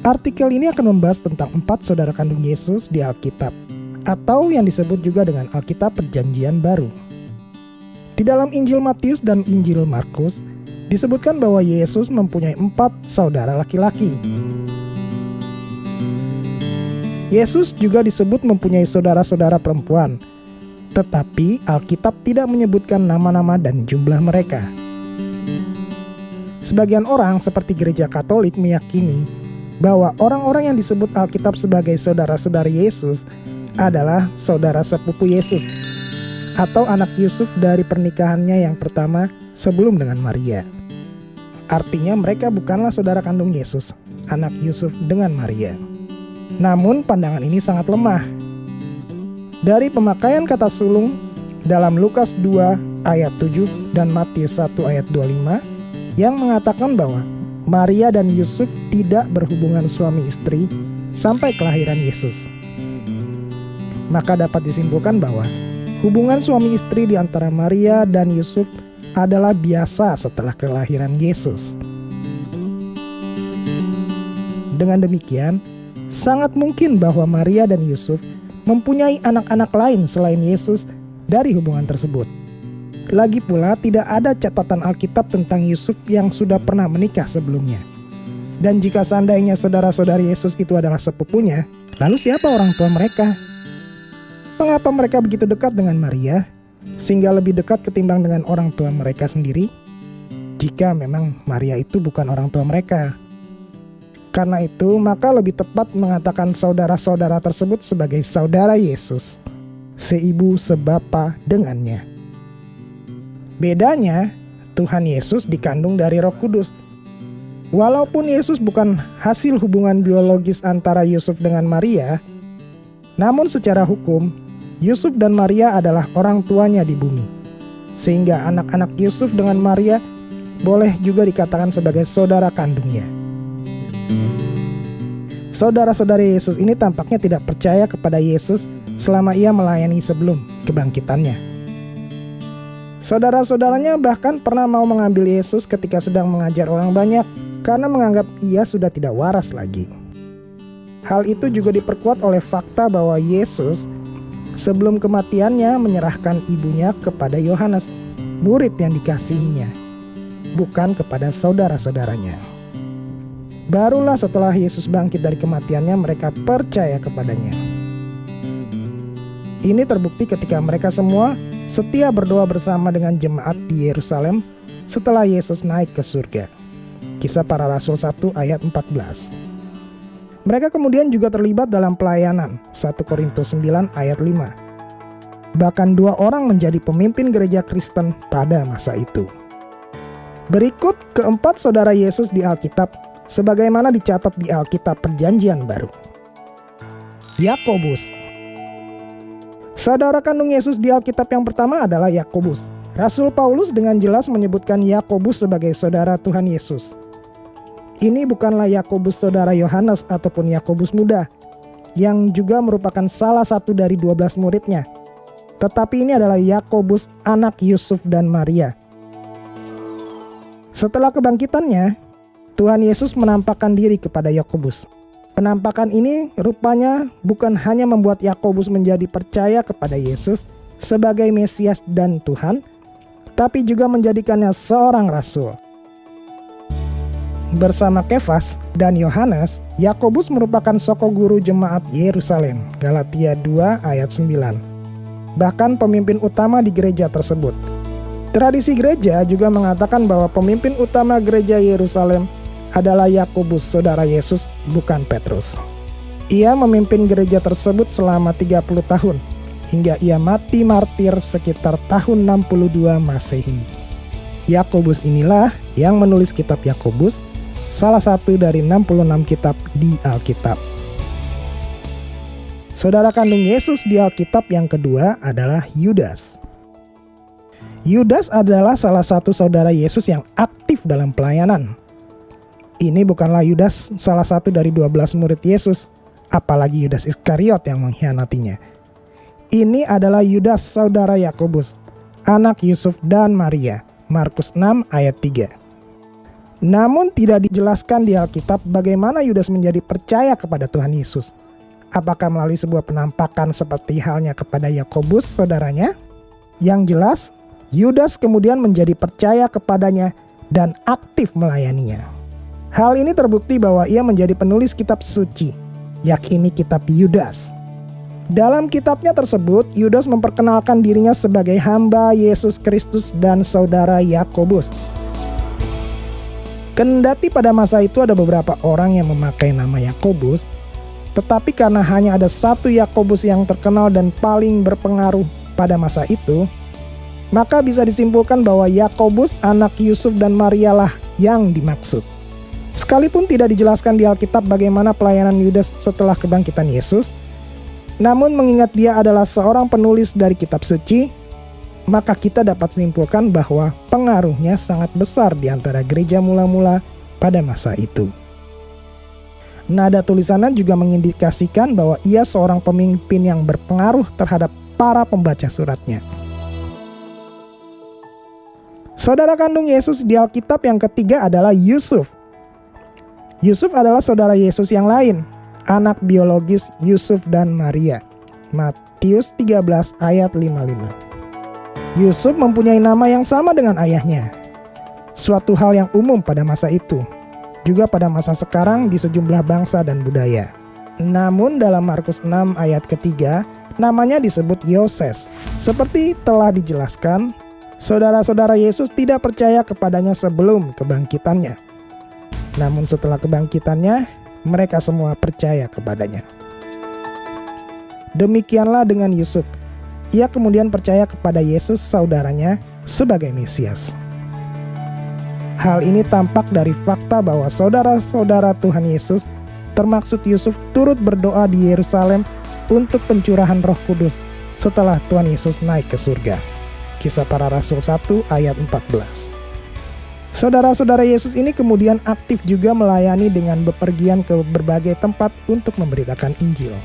Artikel ini akan membahas tentang 4 saudara kandung Yesus di Alkitab, atau yang disebut juga dengan Alkitab Perjanjian Baru. Di dalam Injil Matius dan Injil Markus, disebutkan bahwa Yesus mempunyai 4 saudara laki-laki. Yesus juga disebut mempunyai saudara-saudara perempuan, tetapi Alkitab tidak menyebutkan nama-nama dan jumlah mereka. Sebagian orang seperti Gereja Katolik meyakini bahwa orang-orang yang disebut Alkitab sebagai saudara-saudari Yesus adalah saudara sepupu Yesus atau anak Yusuf dari pernikahannya yang pertama sebelum dengan Maria. Artinya mereka bukanlah saudara kandung Yesus, anak Yusuf dengan Maria. Namun pandangan ini sangat lemah. Dari pemakaian kata sulung dalam Lukas 2 ayat 7 dan Matius 1 ayat 25 yang mengatakan bahwa Maria dan Yusuf tidak berhubungan suami istri sampai kelahiran Yesus. Maka dapat disimpulkan bahwa hubungan suami istri di antara Maria dan Yusuf adalah biasa setelah kelahiran Yesus. Dengan demikian, sangat mungkin bahwa Maria dan Yusuf mempunyai anak-anak lain selain Yesus dari hubungan tersebut. Lagi pula, tidak ada catatan Alkitab tentang Yusuf yang sudah pernah menikah sebelumnya. Dan jika seandainya saudara-saudari Yesus itu adalah sepupunya, lalu siapa orang tua mereka? Mengapa mereka begitu dekat dengan Maria, sehingga lebih dekat ketimbang dengan orang tua mereka sendiri? Jika memang Maria itu bukan orang tua mereka. Karena itu, maka lebih tepat mengatakan saudara-saudara tersebut sebagai saudara Yesus, seibu sebapa dengannya. Bedanya, Tuhan Yesus dikandung dari Roh Kudus. Walaupun Yesus bukan hasil hubungan biologis antara Yusuf dengan Maria, namun secara hukum, Yusuf dan Maria adalah orang tuanya di bumi. Sehingga anak-anak Yusuf dengan Maria boleh juga dikatakan sebagai saudara kandungnya. Saudara-saudari Yesus ini tampaknya tidak percaya kepada Yesus selama ia melayani sebelum kebangkitannya. Saudara-saudaranya bahkan pernah mau mengambil Yesus ketika sedang mengajar orang banyak karena menganggap ia sudah tidak waras lagi. Hal itu juga diperkuat oleh fakta bahwa Yesus sebelum kematiannya menyerahkan ibunya kepada Yohanes, murid yang dikasihinya, bukan kepada saudara-saudaranya. Barulah setelah Yesus bangkit dari kematiannya mereka percaya kepadanya. Ini terbukti ketika mereka semua setia berdoa bersama dengan jemaat di Yerusalem setelah Yesus naik ke surga. Kisah Para Rasul 1 ayat 14. Mereka kemudian juga terlibat dalam pelayanan 1 Korintus 9 ayat 5. Bahkan 2 orang menjadi pemimpin gereja Kristen pada masa itu. Berikut keempat saudara Yesus di Alkitab sebagaimana dicatat di Alkitab Perjanjian Baru. Yakobus. Saudara kandung Yesus di Alkitab yang pertama adalah Yakobus. Rasul Paulus dengan jelas menyebutkan Yakobus sebagai saudara Tuhan Yesus. Ini bukanlah Yakobus saudara Yohanes ataupun Yakobus muda, yang juga merupakan salah satu dari 12 muridnya. Tetapi ini adalah Yakobus anak Yusuf dan Maria. Setelah kebangkitannya, Tuhan Yesus menampakkan diri kepada Yakobus. Penampakan ini rupanya bukan hanya membuat Yakobus menjadi percaya kepada Yesus sebagai Mesias dan Tuhan, tapi juga menjadikannya seorang rasul. Bersama Kefas dan Yohanes, Yakobus merupakan soko guru jemaat Yerusalem, Galatia 2 ayat 9. Bahkan pemimpin utama di gereja tersebut. Tradisi gereja juga mengatakan bahwa pemimpin utama gereja Yerusalem adalah Yakobus, saudara Yesus, bukan Petrus. Ia memimpin gereja tersebut selama 30 tahun, hingga ia mati martir sekitar tahun 62 Masehi. Yakobus inilah yang menulis kitab Yakobus, salah satu dari 66 kitab di Alkitab. Saudara kandung Yesus di Alkitab yang kedua adalah Yudas. Yudas adalah salah satu saudara Yesus yang aktif dalam pelayanan. Ini bukanlah Yudas, salah satu dari 12 murid Yesus, apalagi Yudas Iskariot yang mengkhianatinya. Ini adalah Yudas, saudara Yakobus, anak Yusuf dan Maria, Markus 6 ayat 3. Namun tidak dijelaskan di Alkitab bagaimana Yudas menjadi percaya kepada Tuhan Yesus. Apakah melalui sebuah penampakan seperti halnya kepada Yakobus saudaranya? Yang jelas, Yudas kemudian menjadi percaya kepadanya dan aktif melayaninya. Hal ini terbukti bahwa ia menjadi penulis kitab suci, yakni kitab Yudas. Dalam kitabnya tersebut, Yudas memperkenalkan dirinya sebagai hamba Yesus Kristus dan saudara Yakobus. Kendati pada masa itu ada beberapa orang yang memakai nama Yakobus, tetapi karena hanya ada satu Yakobus yang terkenal dan paling berpengaruh pada masa itu, maka bisa disimpulkan bahwa Yakobus anak Yusuf dan Maria lah yang dimaksud. Sekalipun tidak dijelaskan di Alkitab bagaimana pelayanan Yudas setelah kebangkitan Yesus, namun mengingat dia adalah seorang penulis dari kitab suci, maka kita dapat simpulkan bahwa pengaruhnya sangat besar di antara gereja mula-mula pada masa itu. Nada tulisannya juga mengindikasikan bahwa ia seorang pemimpin yang berpengaruh terhadap para pembaca suratnya. Saudara kandung Yesus di Alkitab yang ketiga adalah Yusuf. Yusuf adalah saudara Yesus yang lain, anak biologis Yusuf dan Maria. Matius 13 ayat 55. Yusuf mempunyai nama yang sama dengan ayahnya. Suatu hal yang umum pada masa itu, juga pada masa sekarang di sejumlah bangsa dan budaya. Namun dalam Markus 6 ayat ketiga, namanya disebut Yoses. Seperti telah dijelaskan, saudara-saudara Yesus tidak percaya kepadanya sebelum kebangkitannya. Namun setelah kebangkitannya, mereka semua percaya kepadanya. Demikianlah dengan Yusuf. Ia kemudian percaya kepada Yesus saudaranya sebagai Mesias. Hal ini tampak dari fakta bahwa saudara-saudara Tuhan Yesus, termaksud Yusuf, turut berdoa di Yerusalem untuk pencurahan Roh Kudus setelah Tuhan Yesus naik ke surga. Kisah Para Rasul 1 ayat 14. Saudara-saudara Yesus ini kemudian aktif juga melayani dengan bepergian ke berbagai tempat untuk memberitakan Injil.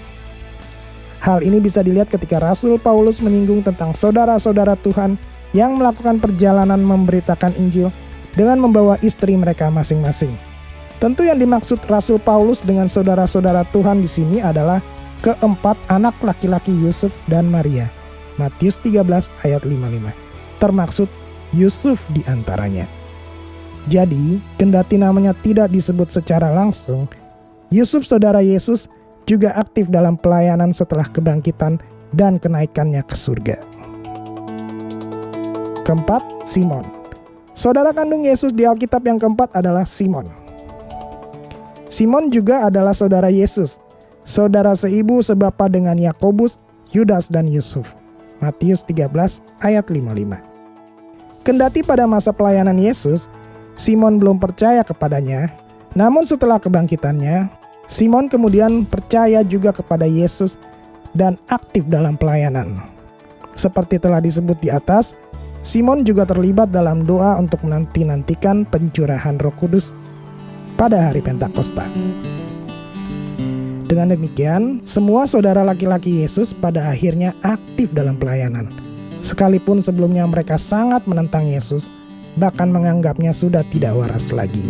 Hal ini bisa dilihat ketika Rasul Paulus menyinggung tentang saudara-saudara Tuhan yang melakukan perjalanan memberitakan Injil dengan membawa istri mereka masing-masing. Tentu yang dimaksud Rasul Paulus dengan saudara-saudara Tuhan di sini adalah keempat anak laki-laki Yusuf dan Maria. Matius 13 ayat 55. Termaksud Yusuf di antaranya. Jadi, kendati namanya tidak disebut secara langsung, Yusuf saudara Yesus juga aktif dalam pelayanan setelah kebangkitan dan kenaikannya ke surga. Keempat, Simon. Saudara kandung Yesus di Alkitab yang keempat adalah Simon. Simon juga adalah saudara Yesus, saudara seibu sebapa dengan Yakobus, Yudas dan Yusuf. Matius 13 ayat 55. Kendati pada masa pelayanan Yesus, Simon belum percaya kepadanya, namun setelah kebangkitannya, Simon kemudian percaya juga kepada Yesus dan aktif dalam pelayanan. Seperti telah disebut di atas, Simon juga terlibat dalam doa untuk menanti-nantikan pencurahan Roh Kudus pada hari Pentakosta. Dengan demikian, semua saudara laki-laki Yesus pada akhirnya aktif dalam pelayanan. Sekalipun sebelumnya mereka sangat menentang Yesus, bahkan menganggapnya sudah tidak waras lagi.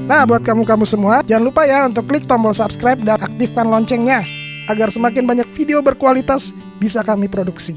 Nah, buat kamu-kamu semua, jangan lupa ya untuk klik tombol subscribe dan aktifkan loncengnya, agar semakin banyak video berkualitas bisa kami produksi.